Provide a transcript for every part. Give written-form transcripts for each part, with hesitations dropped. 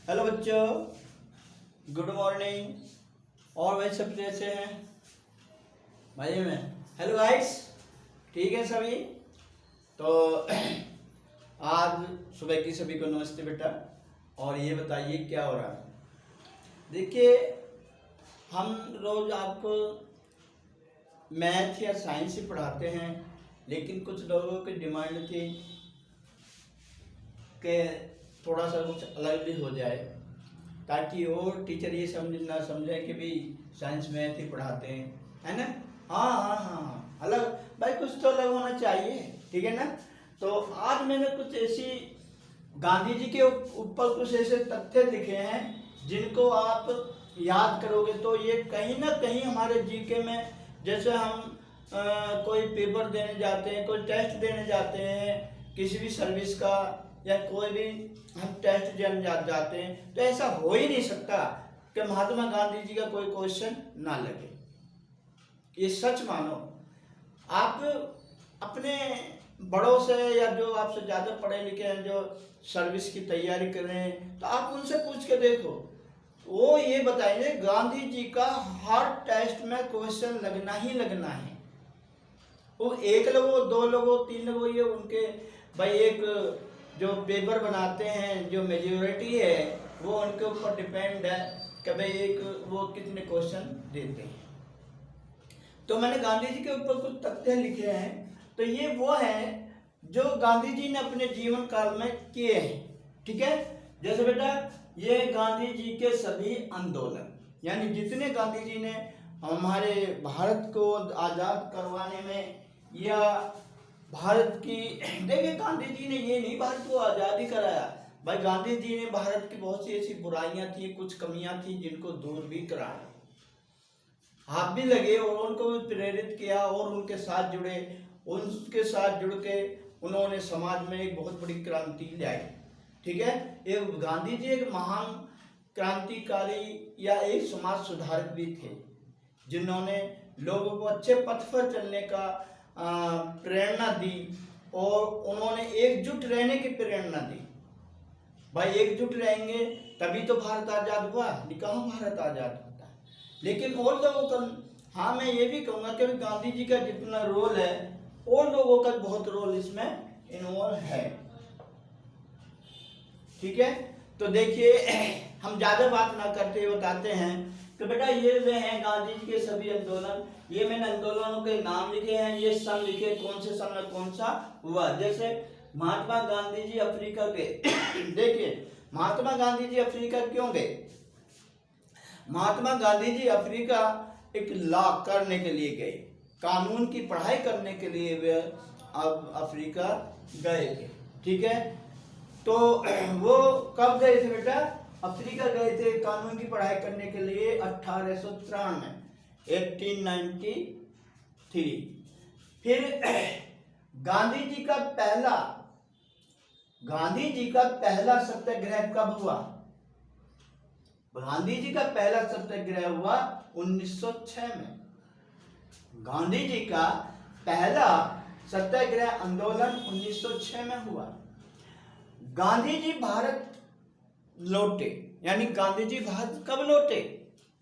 Hello बच्चों, good morning. और भाई सब कैसे हैं? मजे में? हेलो गाइस, ठीक है सभी? तो आज सुबह की सभी को नमस्ते बेटा। और ये बताइए क्या हो रहा है? देखिए, हम रोज आपको मैथ या साइंस ही पढ़ाते हैं, लेकिन कुछ लोगों की डिमांड थी कि थोड़ा सा कुछ अलग भी हो जाए, ताकि और टीचर ये समझ ना समझे कि भी साइंस मैथ ही पढ़ाते हैं, है ना? हाँ हाँ हाँ हाँ, अलग भाई, कुछ तो अलग होना चाहिए, ठीक है ना? तो आज मैंने कुछ ऐसी गांधी जी के ऊपर कुछ ऐसे तथ्य लिखे हैं जिनको आप याद करोगे तो ये कहीं ना कहीं हमारे जीके में, जैसे हम कोई पेपर देने जाते हैं, कोई टेस्ट देने जाते हैं किसी भी सर्विस का, या कोई भी हम टेस्ट देने जाते हैं, तो ऐसा हो ही नहीं सकता कि महात्मा गांधी जी का कोई क्वेश्चन ना लगे। ये सच मानो। आप अपने बड़ों से या जो आपसे ज़्यादा पढ़े लिखे हैं, जो सर्विस की तैयारी कर रहे हैं, तो आप उनसे पूछ के देखो, वो ये बताएंगे गांधी जी का हर टेस्ट में क्वेश्चन लगना ही लगना है। वो एक लोगों, दो लोगों, तीन लोगों, ये उनके भाई एक जो पेपर बनाते हैं, जो मेजोरिटी है, वो उनके ऊपर डिपेंड है कि भाई एक वो कितने क्वेश्चन देते हैं। तो मैंने गांधी जी के ऊपर कुछ तथ्य लिखे हैं। तो ये वो है जो गांधी जी ने अपने जीवन काल में किए हैं, ठीक है? जैसे बेटा, ये गांधी जी के सभी आंदोलन, यानी जितने गांधी जी ने हमारे भारत को आजाद करवाने में, या भारत की, देखिए गांधी जी ने ये नहीं भारत को आजादी कराया भाई, गांधी जी ने भारत की बहुत सी ऐसी बुराइयां थी, कुछ कमियां थी, जिनको दूर भी कराया, हाथ भी लगे और उनको भी प्रेरित किया और उनके साथ जुड़े। उनके साथ जुड़ के उन्होंने समाज में एक बहुत बड़ी क्रांति लाई, ठीक है? एक गांधी जी एक महान क्रांतिकारी या एक समाज सुधारक भी थे, जिन्होंने लोगों को अच्छे पथ पर चलने का प्रेरणा दी, और उन्होंने एकजुट रहने की प्रेरणा दी। भाई एकजुट रहेंगे तभी तो भारत आजाद हुआ, नहीं कहाँ भारत आजाद होता है। लेकिन और लोगों का, हाँ मैं ये भी कहूँगा कि गांधी जी का जितना रोल है, और लोगों का बहुत रोल इसमें इन्वॉल्व है, ठीक है? तो देखिए, हम ज्यादा बात ना करते हुए बताते हैं कि बेटा ये वे हैं गांधी जी के सभी आंदोलन। ये मैंने आंदोलनों के नाम लिखे हैं, ये सन लिखे, कौन से सन में कौन सा हुआ। जैसे महात्मा गांधी जी अफ्रीका गए। देखिए, महात्मा गांधी जी अफ्रीका क्यों गए? महात्मा गांधी जी अफ्रीका एक लॉ करने के लिए गए, कानून की पढ़ाई करने के लिए वे अब अफ्रीका गए थे, ठीक है? तो वो कब गए थे बेटा? अफ्रीका गए थे कानून की पढ़ाई करने के लिए 1893, 1893। फिर गांधी जी का पहला सत्याग्रह कब हुआ? गांधी जी का पहला सत्याग्रह हुआ 1906 में। गांधी जी का पहला सत्याग्रह आंदोलन 1906 में हुआ। गांधी जी भारत लौटे, यानी गांधी जी भारत कब लौटे?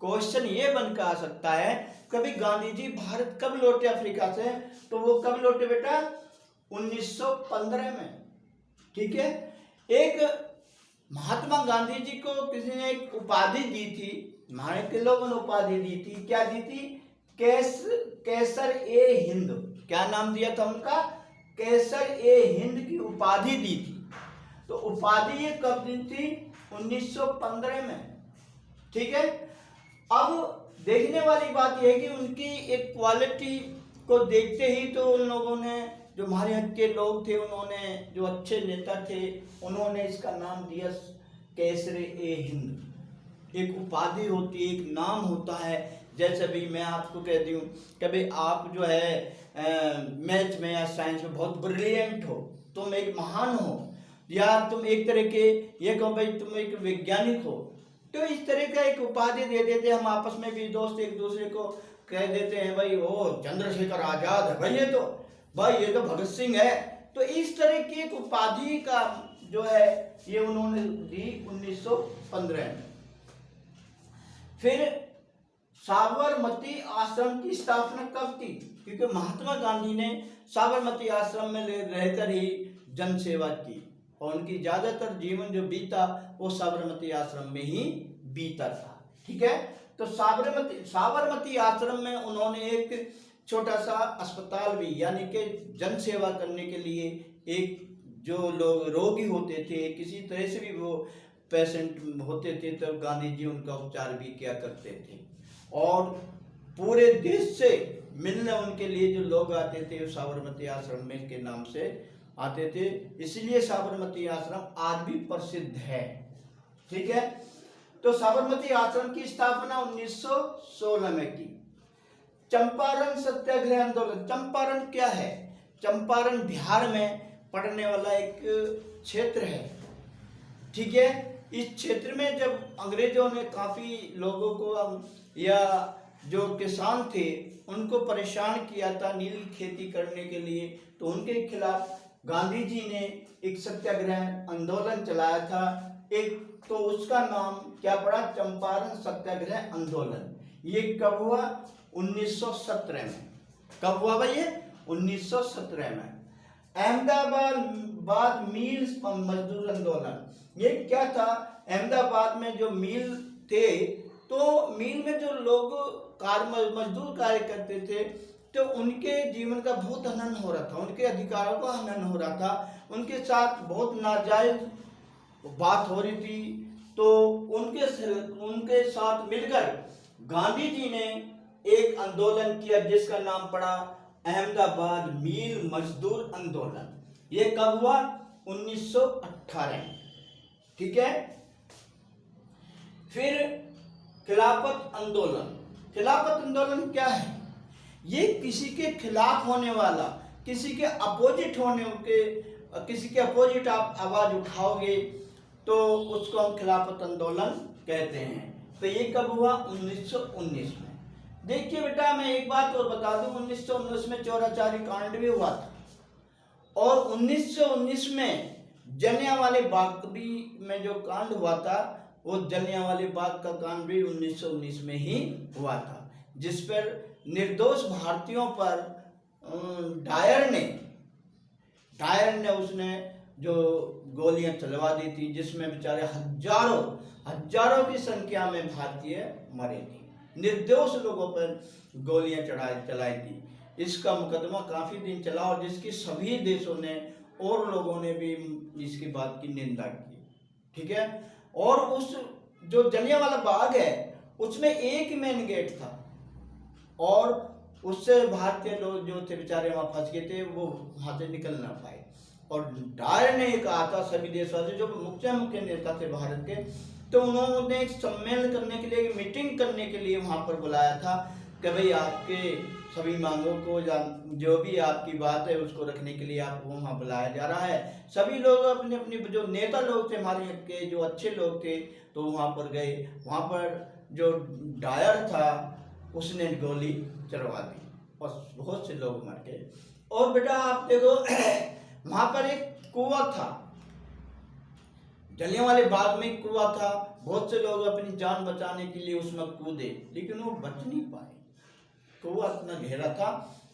क्वेश्चन ये बनकर आ सकता है, कभी गांधी जी भारत कब लौटे अफ्रीका से? तो वो कब लौटे बेटा? 1915 में, ठीक है? एक महात्मा गांधी जी को किसी ने एक उपाधि दी थी, भारत के लोगों ने उपाधि दी थी। क्या दी थी? कैसर ए हिंद। क्या नाम दिया था उनका? कैसर ए हिंद की उपाधि दी थी। तो उपाधि ये कब दी थी? 1915 में, ठीक है? अब देखने वाली बात यह है कि उनकी एक क्वालिटी को देखते ही तो उन लोगों ने, जो हमारे हक के लोग थे, उन्होंने, जो अच्छे नेता थे, उन्होंने इसका नाम दिया कैसर ए हिंद। एक उपाधि होती है, एक नाम होता है। जैसे भी मैं आपको कह दूं कि भाई आप जो है मैथ में या साइंस में बहुत ब्रिलियंट हो, तुम एक महान हो, या तुम एक तरह के ये कहो भाई तुम एक वैज्ञानिक हो, तो इस तरह का एक उपाधि दे देते। हम आपस में भी दोस्त एक दूसरे को कह देते हैं भाई ओ चंद्रशेखर आजाद है भाई, ये तो भगत सिंह है। तो इस तरह की एक उपाधि का जो है ये उन्होंने दी 1915 में। फिर साबरमती आश्रम की स्थापना कब की? क्योंकि महात्मा गांधी ने साबरमती आश्रम में रहकर ही जन सेवा की और उनकी ज्यादातर जीवन जो बीता वो साबरमती आश्रम में ही बीता था। ठीक है, तो साबरमती आश्रम में उन्होंने एक छोटा सा अस्पताल भी, यानी कि जन सेवा करने के लिए, एक जो लोग रोगी होते थे, किसी तरह से भी वो पेशेंट होते थे, तो गांधी जी उनका उपचार भी किया करते थे। और पूरे देश से मिलने उनके लिए जो लोग आते थे वो साबरमती आश्रम में के नाम से आते थे, इसलिए साबरमती आश्रम आज भी प्रसिद्ध है। ठीक है, तो साबरमती आश्रम की स्थापना 1916 में की। चंपारण सत्याग्रह आंदोलन। चंपारण क्या है? चंपारण बिहार में पड़ने वाला एक क्षेत्र है। ठीक है, इस क्षेत्र में जब अंग्रेजों ने काफी लोगों को या जो किसान थे उनको परेशान किया था नील की खेती करने के लिए, तो उनके खिलाफ गांधी जी ने एक सत्याग्रह आंदोलन चलाया था एक, तो उसका नाम क्या पड़ा? चंपारण सत्याग्रह आंदोलन। ये कब हुआ? 1917 में। कब हुआ भाई? ये 1917 में। अहमदाबाद मिल मजदूर आंदोलन। ये क्या था? अहमदाबाद में जो मिल थे, तो मिल में जो लोग मजदूर कार्य करते थे, तो उनके जीवन का बहुत हनन हो रहा था, उनके अधिकारों का हनन हो रहा था, उनके साथ बहुत नाजायज बात हो रही थी। तो उनके साथ मिलकर गांधी जी ने एक आंदोलन किया जिसका नाम पड़ा अहमदाबाद मिल मजदूर आंदोलन। ये कब हुआ? 1918। ठीक है, फिर खिलाफत आंदोलन। खिलाफत आंदोलन क्या है? ये किसी के खिलाफ होने वाला, किसी के अपोजिट होने के, किसी के अपोजिट आप आवाज उठाओगे तो उसको हम खिलाफत आंदोलन कहते हैं। तो ये कब हुआ? 1919 में। देखिए बेटा, मैं एक बात और बता दूं, 1919 में चौराचारी कांड भी हुआ था और 1919 में जलियांवाले बाग भी में जो कांड हुआ था, वो जलियांवाले बाग का कांड भी 1919 में ही हुआ था, जिस पर निर्दोष भारतीयों पर डायर ने उसने जो गोलियां चलवा दी थी, जिसमें बेचारे हजारों की संख्या में भारतीय मरे थे। निर्दोष लोगों पर गोलियां चलाई थी। इसका मुकदमा काफी दिन चला और जिसकी सभी देशों ने और लोगों ने भी इसकी बात की निंदा की। ठीक है, और उस जो जलियांवाला बाग है उसमें एक मेन गेट था और उससे भारतीय लोग जो थे बेचारे वहां फंस गए थे, वो वहां से निकल ना पाए। और डायर ने कहा था सभी देशवासी जो मुख्य नेता थे भारत के, तो उन्होंने एक सम्मेलन करने के लिए, मीटिंग करने के लिए वहां पर बुलाया था कि भाई आपके सभी मांगों को, जो भी आपकी बात है उसको रखने के लिए आपको वहां बुलाया जा रहा है। सभी लोग अपने अपने जो नेता लोग थे हमारे के, जो अच्छे लोग थे, तो वहां पर गए। वहां पर जो डायर था उसने गोली चलवा दी और बहुत से लोग मर गए। और बेटा आप देखो वहां पर एक कुआं था, जलियांवाले बाग में कुआं था, बहुत से लोग अपनी जान बचाने के लिए उसमें कूदे, लेकिन वो बच नहीं पाए। कुआं इतना गहरा था,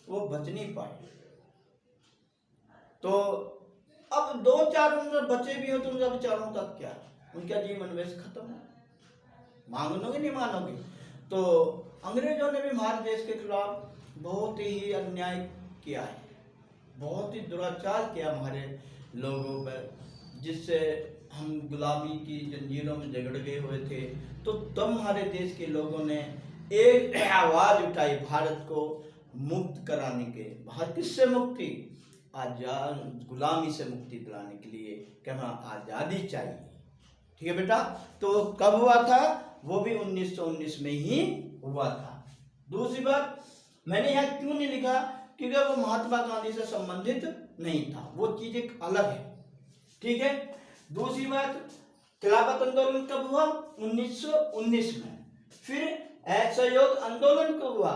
वो बच नहीं पाए। तो अब 2-4 उनमें बचे भी हो तो उनका बेचारों का क्या? उनका जीवन वैसे खत्म है। मानोगे नहीं मानोगे, तो अंग्रेजों ने भी हमारे देश के खिलाफ बहुत ही अन्याय किया है, बहुत ही दुराचार किया हमारे लोगों पर, जिससे हम गुलामी की जंजीरों में जकड़ गए हुए थे। तो तब हमारे देश के लोगों ने एक आवाज उठाई भारत को मुक्त कराने के। भारत किससे मुक्ति? आजाद, गुलामी से मुक्ति दिलाने के लिए कि हमें आज़ादी चाहिए। ठीक है बेटा, तो कब हुआ था? वो भी 1919 में ही हुआ था। दूसरी बात, मैंने यहाँ क्यों नहीं लिखा? क्योंकि वो महात्मा गांधी से संबंधित नहीं था, वो चीज एक अलग है। ठीक है, दूसरी बात, खिलाफत आंदोलन कब हुआ? 1919 में। फिर असहयोग आंदोलन कब हुआ?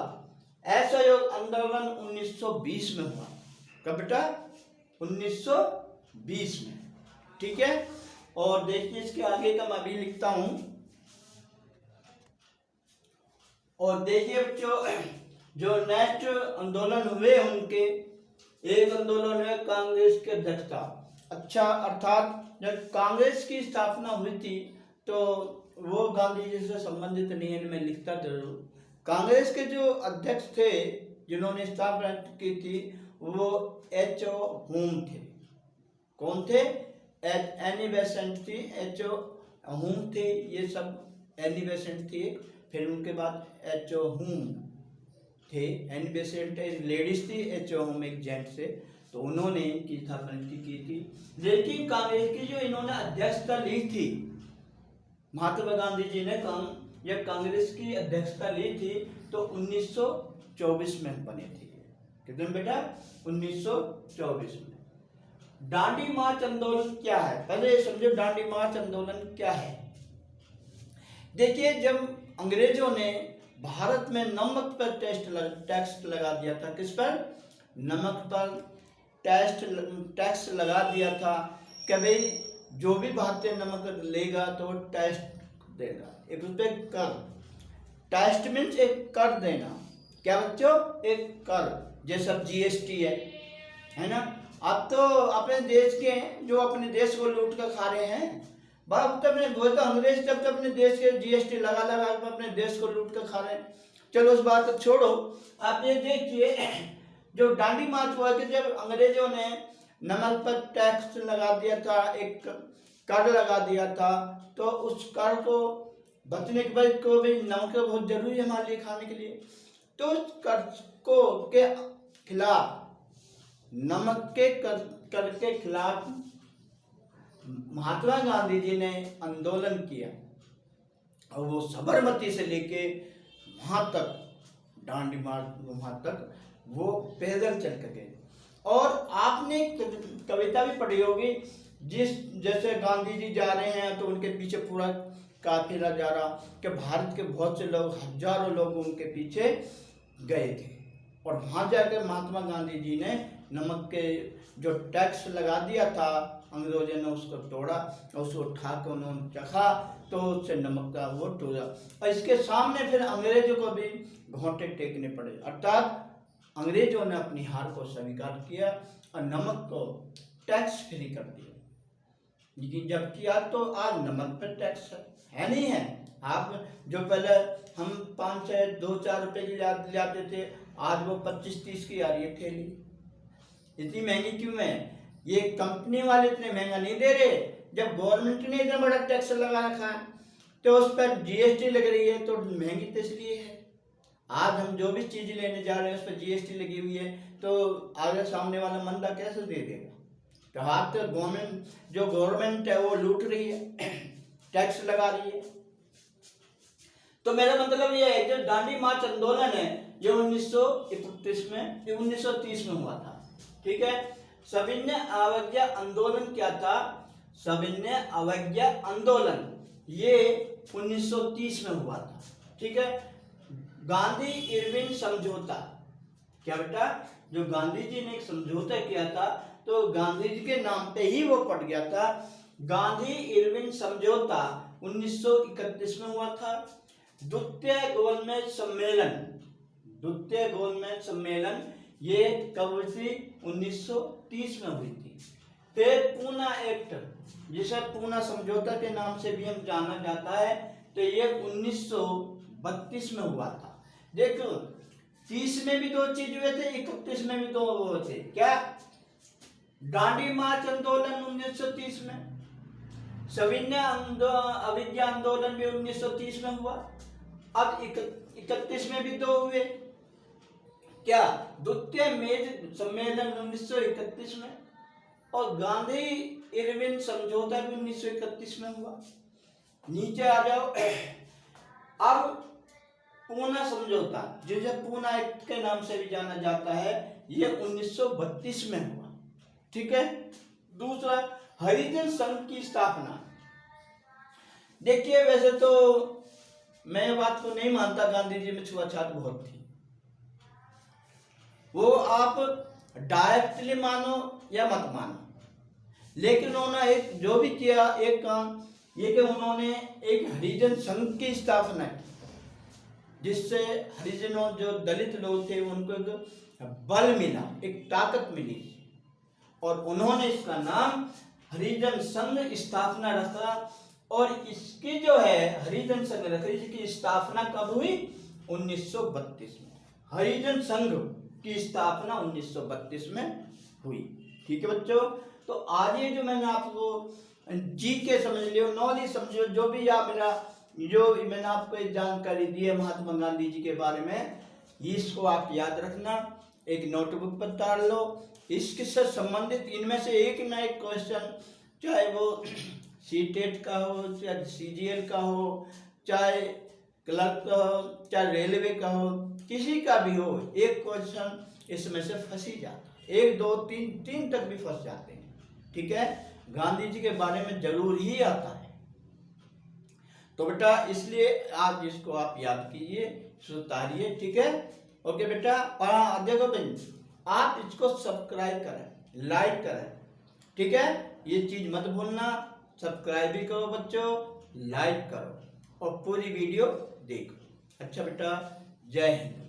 असहयोग आंदोलन 1920 में हुआ। कब बेटा? 1920 में। ठीक है, और देखिए इसके आगे का मैं अभी लिखता हूं। और देखिए जो नेक्स्ट आंदोलन हुए उनके, एक आंदोलन है कांग्रेस के अध्यक्षता। अच्छा, अर्थात जब कांग्रेस की स्थापना हुई थी तो वो गांधी जी से संबंधित नहीं है, मैं लिखता जरूर। कांग्रेस के जो अध्यक्ष थे जिन्होंने स्थापना की थी वो H.O. होम थे। कौन थे? एनी बेसेंट थी, H.O. होम थे, ये सब एनी बेसेंट थी। फिर उनके बाद H.O. होम थे। एनी बेसेंट लेडीज थी, H.O. होम एक जेंट्स थे। तो उन्होंने इनकी स्थापना की थी। लेकिन कांग्रेस की जो इन्होंने अध्यक्षता ली थी, महात्मा गांधी जी ने जब कांग्रेस की अध्यक्षता ली थी तो 1924 में बनी थी। कितने बेटा? 1924 में। दांडी मार्च आंदोलन क्या है? पहले समझो दांडी मार्च आंदोलन क्या है। देखिए, जब अंग्रेजों ने भारत में नमक पर टैक्स लगा दिया था। किस पर? नमक पर टैक्स लगा दिया था कि भाई जो भी भारतीय नमक लेगा तो टैक्स देगा, एक रुपये कर। टैक्स मीन्स एक कर देना। क्या बच्चों? एक कर, जैसा GST है ना। अब तो अपने देश के जो अपने देश को लूट कर खा रहे हैं, बाप तो अपने वो तो अंग्रेज तब तो अपने देश के GST लगा अपने देश को लूट कर खा रहे हैं। चलो उस बात को छोड़ो, आप ये देखिए जो दांडी मार्च हुआ कि जब अंग्रेजों ने नमक पर टैक्स लगा दिया था, एक कर लगा दिया था, तो उस कर को बचने के बाद को भी नमक बहुत जरूरी है हमारे लिए खाने के लिए। तो उस कर को के खिलाफ, नमक के कर के खिलाफ महात्मा गांधी जी ने आंदोलन किया और वो साबरमती से लेके वहां तक, दांडी मार्च वहां तक वो पैदल चल कर गए। और आपने कविता भी पढ़ी होगी, जैसे गांधी जी जा रहे हैं तो उनके पीछे पूरा काफिला जा रहा, कि भारत के बहुत से लोग, हजारों लोग उनके पीछे गए थे। और वहां जाकर महात्मा गांधी जी ने नमक के जो टैक्स लगा दिया था अंग्रेजों ने उसको तोड़ा और उसको उठा कर उन्होंने चखा तो उससे नमक का वो टूटा। और इसके सामने फिर अंग्रेजों को भी घोंटे टेकने पड़े, अर्थात अंग्रेजों ने अपनी हार को स्वीकार किया और नमक को टैक्स फ्री कर दिया। लेकिन जबकि आज तो आज नमक पर टैक्स है नहीं है। आप जो पहले हम 5, 2, 4 रुपए की लाते थे, आज वो 25-30 की आ रही है थैली। इतनी महंगी क्यों है? ये कंपनी वाले इतने महंगा नहीं दे रहे। जब गवर्नमेंट ने इतना बड़ा टैक्स लगा रखा है तो उस पर GST लग रही है, तो महंगी तो इसलिए है। आज हम जो भी चीज लेने जा रहे हैं उस पर GST लगी हुई है, तो आगे सामने वाला मंदा कैसे दे देगा? तो हाथ तो गवर्नमेंट है वो लूट रही है, टैक्स लगा रही है। तो मेरा मतलब ये है जो दांडी मार्च आंदोलन है ये 1930 में हुआ था। ठीक है। सविनय अवज्ञा आंदोलन क्या था? सविनय अवज्ञा आंदोलन ये 1930 में हुआ था। ठीक है। गांधी इरविन समझौता, क्या बेटा? जो गांधी जी ने एक समझौता किया था तो गांधी जी के नाम पे ही वो पड़ गया था। गांधी इरविन समझौता 1931 में हुआ था। द्वितीय गोलमेज सम्मेलन ये कब हुई थी? 1930 में हुई थी। फिर पूना एक्ट, जिसे पूना समझौता के नाम से भी हम जाना जाता है, तो ये 1932 में हुआ था। देखो 30 में भी 2 चीज हुए थे, 31 में भी 2 हुए थे। क्या? दांडी मार्च आंदोलन 1930 में, सविनय अवज्ञा आंदोलन भी 1930 में हुआ। अब 31 में भी 2 हुए। क्या? द्वितीय मेज सम्मेलन 1931 में और गांधी इरविन समझौता भी 1931 में हुआ। नीचे आ जाओ। अब पूना समझौता, जिसे पूना एक्ट के नाम से भी जाना जाता है, ये 1932 में हुआ। ठीक है। दूसरा, हरिजन संघ की स्थापना। देखिए वैसे तो मैं बात को नहीं मानता गांधी जी में छुआछूत बहुत थी। वो आप डायरेक्टली मानो या मत मानो, लेकिन उन्होंने एक जो भी किया एक काम ये कि उन्होंने एक हरिजन संघ की स्थापना की, जिससे हरिजनों जो दलित लोग थे उनको एक बल मिला, एक ताकत मिली, और उन्होंने इसका नाम हरिजन संघ स्थापना रखा। और इसकी जो है हरिजन संघ रखी, इसकी स्थापना कब हुई? 1932 में। हरिजन संघ की स्थापना 1932 में हुई। ठीक है बच्चों, तो आज ये जो मैंने आपको जी के समझ लियो, नॉलेज समझो, जो भी आप मेरा जो मैंने आपको एक जानकारी दी है महात्मा गांधी जी के बारे में, इसको आप याद रखना, एक नोटबुक पर डाल लो। इसके साथ संबंधित इनमें से एक ना एक क्वेश्चन, चाहे वो सीटेट का हो, चाहे सीजीएल का हो, चाहे क्लर्क का हो, चाहे रेलवे का हो, किसी का भी हो, एक क्वेश्चन इसमें से फंस ही जाता है। 1 2 3 3 तक भी फंस जाते हैं। ठीक है, गांधी जी के बारे में जरूर ही आता है। तो बेटा इसलिए आज इसको आप याद कीजिए, सुधारिए। ठीक है, ओके बेटा। और देखो भाई, आप इसको सब्सक्राइब करें, लाइक करें। ठीक है, ये चीज मत भूलना, सब्सक्राइब भी करो बच्चों, लाइक करो और पूरी वीडियो देखो। अच्छा बेटा, जय हिंद।